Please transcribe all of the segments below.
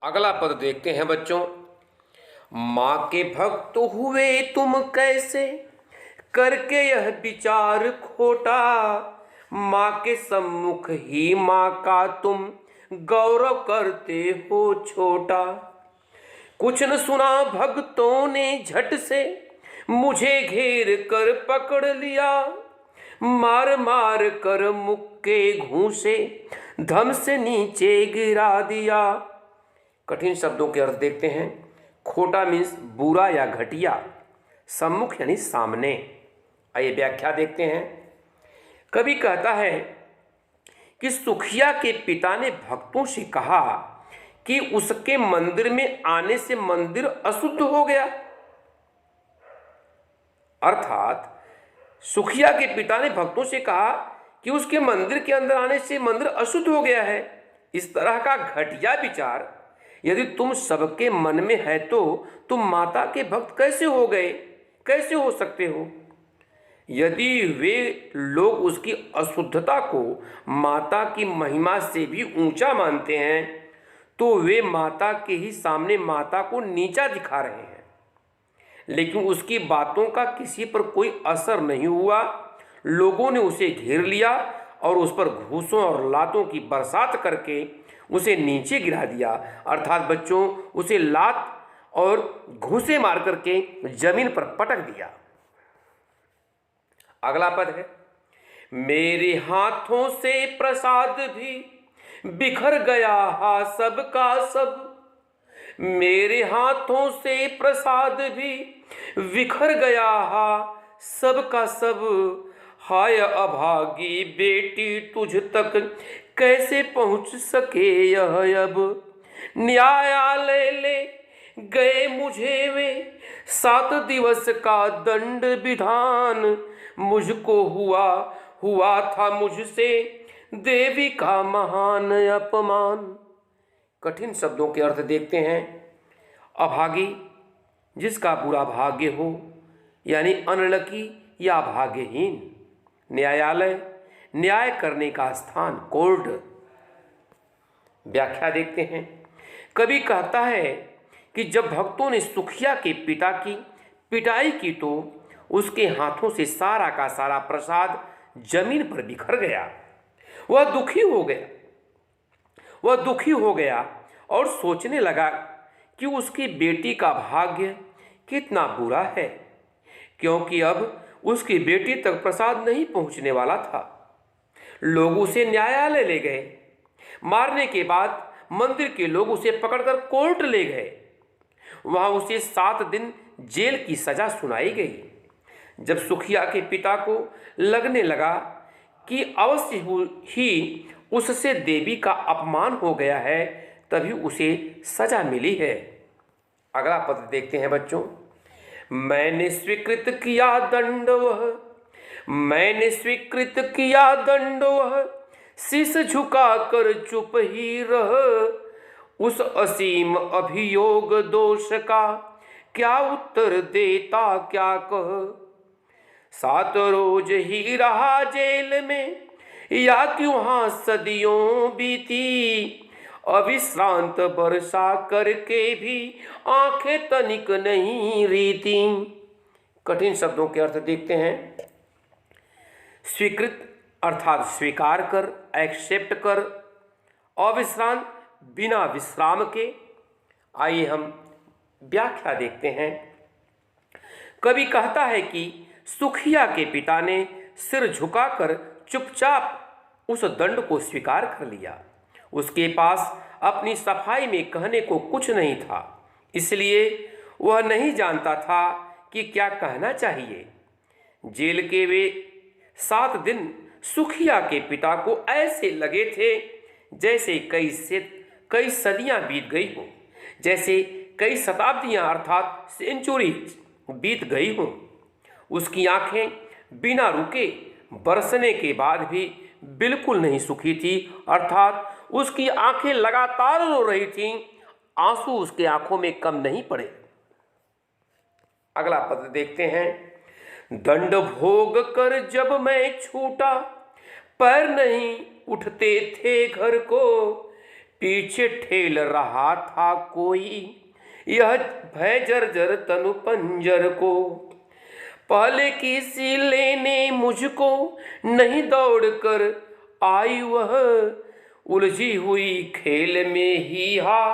अगला पद देखते हैं बच्चों। माँ के भक्त हुए तुम कैसे, करके यह विचार खोटा। माँ के सम्मुख ही माँ का तुम गौरव करते हो छोटा। कुछ न सुना भक्तों ने झट से, मुझे घेर कर पकड़ लिया। मार मार कर मुक्के घूंसे, धम से नीचे गिरा दिया। कठिन शब्दों के अर्थ देखते हैं। खोटा मीन्स बुरा या घटिया, सम्मुख यानी सामने। आइए व्याख्या देखते हैं। कवि कहता है कि सुखिया के पिता ने भक्तों से कहा कि उसके मंदिर में आने से मंदिर अशुद्ध हो गया। अर्थात सुखिया के पिता ने भक्तों से कहा कि उसके मंदिर के अंदर आने से मंदिर अशुद्ध हो गया है। इस तरह का घटिया विचार यदि तुम सबके मन में है तो तुम माता के भक्त कैसे हो गए, कैसे हो सकते हो। यदि वे लोग उसकी अशुद्धता को माता की महिमा से भी ऊंचा मानते हैं तो वे माता के ही सामने माता को नीचा दिखा रहे हैं। लेकिन उसकी बातों का किसी पर कोई असर नहीं हुआ। लोगों ने उसे घेर लिया और उस पर घूसों और लातों की बरसात करके उसे नीचे गिरा दिया। अर्थात बच्चों, उसे लात और घूसे मार करके जमीन पर पटक दिया। अगला पद है, मेरे हाथों से प्रसाद भी बिखर गया हा सबका सब। मेरे हाथों से प्रसाद भी बिखर गया हा सबका सब। हाय अभागी बेटी, तुझ तक कैसे पहुंच सके यह अब। न्यायालय ले गए मुझे वे 7 दिवस का दंड विधान। मुझको हुआ था मुझसे देवी का महान अपमान। कठिन शब्दों के अर्थ देखते हैं। अभागी, जिसका बुरा भाग्य हो, यानी अनलकी या भाग्यहीन। न्यायालय, न्याय करने का स्थान, कोर्ट। व्याख्या देखते हैं। कवि कहता है कि जब भक्तों ने सुखिया के पिता की पिटाई की तो उसके हाथों से सारा का सारा प्रसाद जमीन पर बिखर गया। वह दुखी हो गया और सोचने लगा कि उसकी बेटी का भाग्य कितना बुरा है, क्योंकि अब उसकी बेटी तक प्रसाद नहीं पहुंचने वाला था। लोग उसे न्यायालय ले गए। मारने के बाद मंदिर के लोग उसे पकड़कर कोर्ट ले गए। वहां उसे 7 दिन जेल की सजा सुनाई गई। जब सुखिया के पिता को लगने लगा कि अवश्य ही उससे देवी का अपमान हो गया है, तभी उसे सजा मिली है। अगला पद देखते हैं बच्चों। मैंने स्वीकृत किया दंड वह, शीश झुका कर चुप ही रह। उस असीम अभियोग दोष का क्या उत्तर देता क्या कह। 7 रोज ही रहा जेल में, या क्यों हाँ सदियों बीती। अविश्रांत बरसा करके भी आंखें तनिक नहीं रीती। कठिन शब्दों के अर्थ देखते हैं। स्वीकृत अर्थात स्वीकार कर, एक्सेप्ट कर। अविश्रांत, बिना विश्राम के। आइए हम व्याख्या देखते हैं। कवि कहता है कि सुखिया के पिता ने सिर झुकाकर चुपचाप उस दंड को स्वीकार कर लिया। उसके पास अपनी सफाई में कहने को कुछ नहीं था, इसलिए वह नहीं जानता था कि क्या कहना चाहिए। जेल के वे 7 दिन सुखिया के पिता को ऐसे लगे थे जैसे कई सदियां बीत गई हो, जैसे कई शताब्दियां अर्थात सेंचुरीज बीत गई हो। उसकी आंखें बिना रुके बरसने के बाद भी बिल्कुल नहीं सूखी थी, अर्थात उसकी आंखें लगातार रो रही थीं। आंसू उसके आंखों में कम नहीं पड़े। अगला पद देखते हैं। दंड भोग कर जब मैं छूटा, पैर नहीं उठते थे घर को। पीछे ठेल रहा था कोई, यह भय जर्जर तनु पंजर को। पहले किसी लेने मुझको नहीं दौड़ कर आई वह, उलझी हुई खेल में ही हा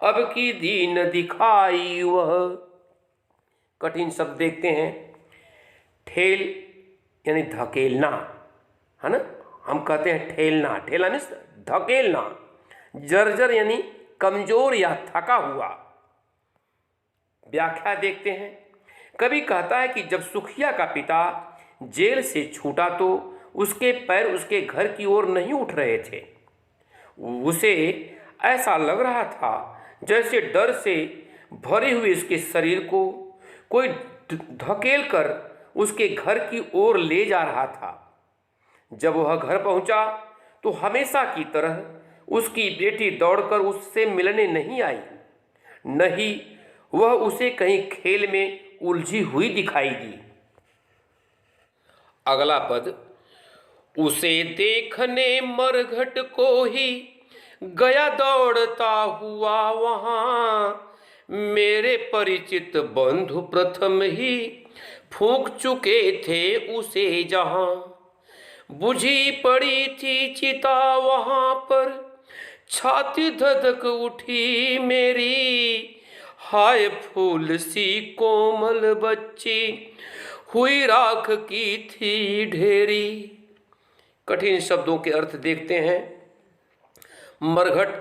अब की दीन दिखाई वह। कठिन शब्द देखते हैं। ठेल यानी धकेलना, है ना, हम कहते हैं ठेलना, ठेला मीन्स धकेलना। जर्जर यानी कमजोर या थका हुआ। व्याख्या देखते हैं। कवि कहता है कि जब सुखिया का पिता जेल से छूटा तो उसके पैर उसके घर की ओर नहीं उठ रहे थे। उसे ऐसा लग रहा था जैसे डर से भरे हुए उसके शरीर को कोई धकेल कर उसके घर की ओर ले जा रहा था। जब वह घर पहुंचा तो हमेशा की तरह उसकी बेटी दौड़कर उससे मिलने नहीं आई, नहीं वह उसे कहीं खेल में उलझी हुई दिखाई दी। अगला पद, उसे देखने मरघट को ही गया दौड़ता हुआ वहां, मेरे परिचित बंधु प्रथम ही फूंक चुके थे उसे जहां। बुझी पड़ी थी चिता वहां पर, छाती धधक उठी मेरी, हाय फूल सी कोमल बच्ची हुई राख की थी ढेरी। कठिन शब्दों के अर्थ देखते हैं। मरघट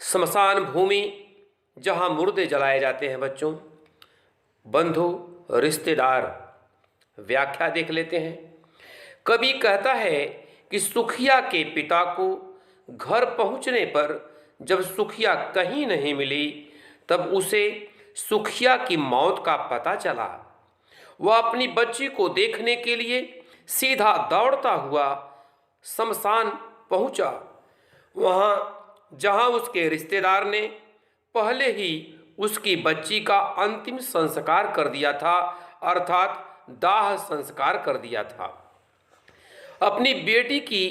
स्मशान भूमि जहां मुर्दे जलाए जाते हैं बच्चों। बंधु रिश्तेदार, व्याख्या देख लेते हैं। कवि कहता है कि सुखिया के पिता को घर पहुंचने पर जब सुखिया कहीं नहीं मिली तब उसे सुखिया की मौत का पता चला। वह अपनी बच्ची को देखने के लिए सीधा दौड़ता हुआ शमशान पहुंचा, वहां जहां उसके रिश्तेदार ने पहले ही उसकी बच्ची का अंतिम संस्कार कर दिया था, अर्थात दाह संस्कार कर दिया था। अपनी बेटी की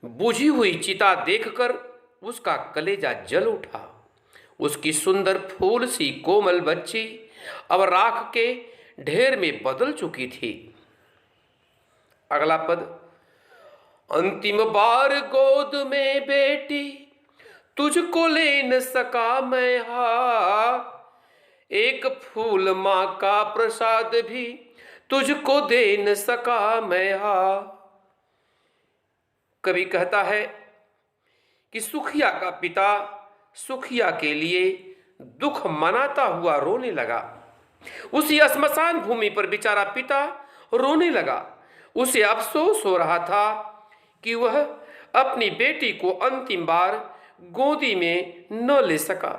बुझी हुई चिता देखकर उसका कलेजा जल उठा। उसकी सुंदर फूल सी कोमल बच्ची अब राख के ढेर में बदल चुकी थी। अगला पद, अंतिम बार गोद में बेटी तुझको ले न सका मैं हा, एक फूल माँ का प्रसाद भी तुझको दे न सका मैं हा। कवि कहता है कि सुखिया का पिता सुखिया के लिए दुख मनाता हुआ रोने लगा। उसी श्मशान भूमि पर बेचारा पिता रोने लगा। उसे अफसोस हो रहा था कि वह अपनी बेटी को अंतिम बार गोदी में न ले सका।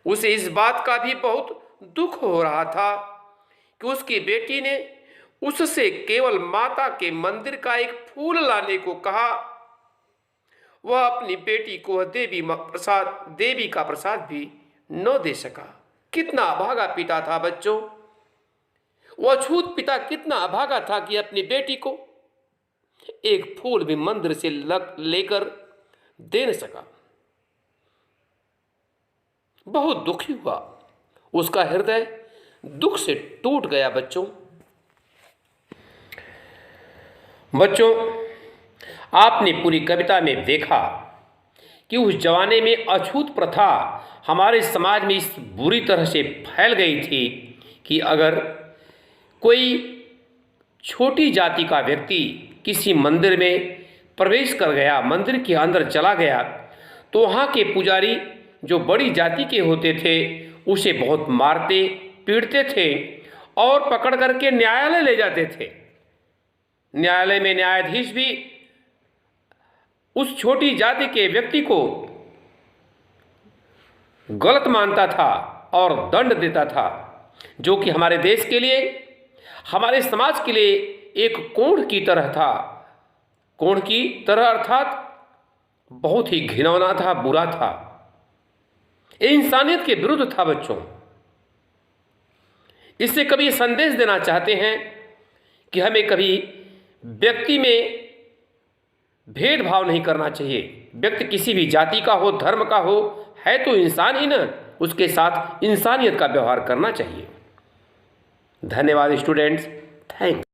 उसे इस बात का भी बहुत दुख हो रहा था कि उसकी बेटी ने उससे केवल माता के मंदिर का एक फूल लाने को कहा। वह अपनी बेटी को देवी का प्रसाद भी न दे सका। कितना अभागा पिता था बच्चों। वह अछूत पिता कितना अभागा था कि अपनी बेटी को एक फूल भी मंदिर से लेकर दे न सका। बहुत दुखी हुआ, उसका हृदय दुख से टूट गया। बच्चों आपने पूरी कविता में देखा कि उस जमाने में अछूत प्रथा हमारे समाज में इस बुरी तरह से फैल गई थी कि अगर कोई छोटी जाति का व्यक्ति किसी मंदिर में प्रवेश कर गया, मंदिर के अंदर चला गया, तो वहाँ के पुजारी जो बड़ी जाति के होते थे उसे बहुत मारते पीटते थे और पकड़ करके न्यायालय ले जाते थे। न्यायालय में न्यायाधीश भी उस छोटी जाति के व्यक्ति को गलत मानता था और दंड देता था, जो कि हमारे देश के लिए, हमारे समाज के लिए एक कोढ़ की तरह था। कोढ़ की तरह अर्थात बहुत ही घिनौना था, बुरा था, इंसानियत के विरुद्ध था। बच्चों इससे कभी संदेश देना चाहते हैं कि हमें कभी व्यक्ति में भेदभाव नहीं करना चाहिए। व्यक्ति किसी भी जाति का हो, धर्म का हो, है तो इंसान ही न, उसके साथ इंसानियत का व्यवहार करना चाहिए। धन्यवाद स्टूडेंट्स, थैंक्स।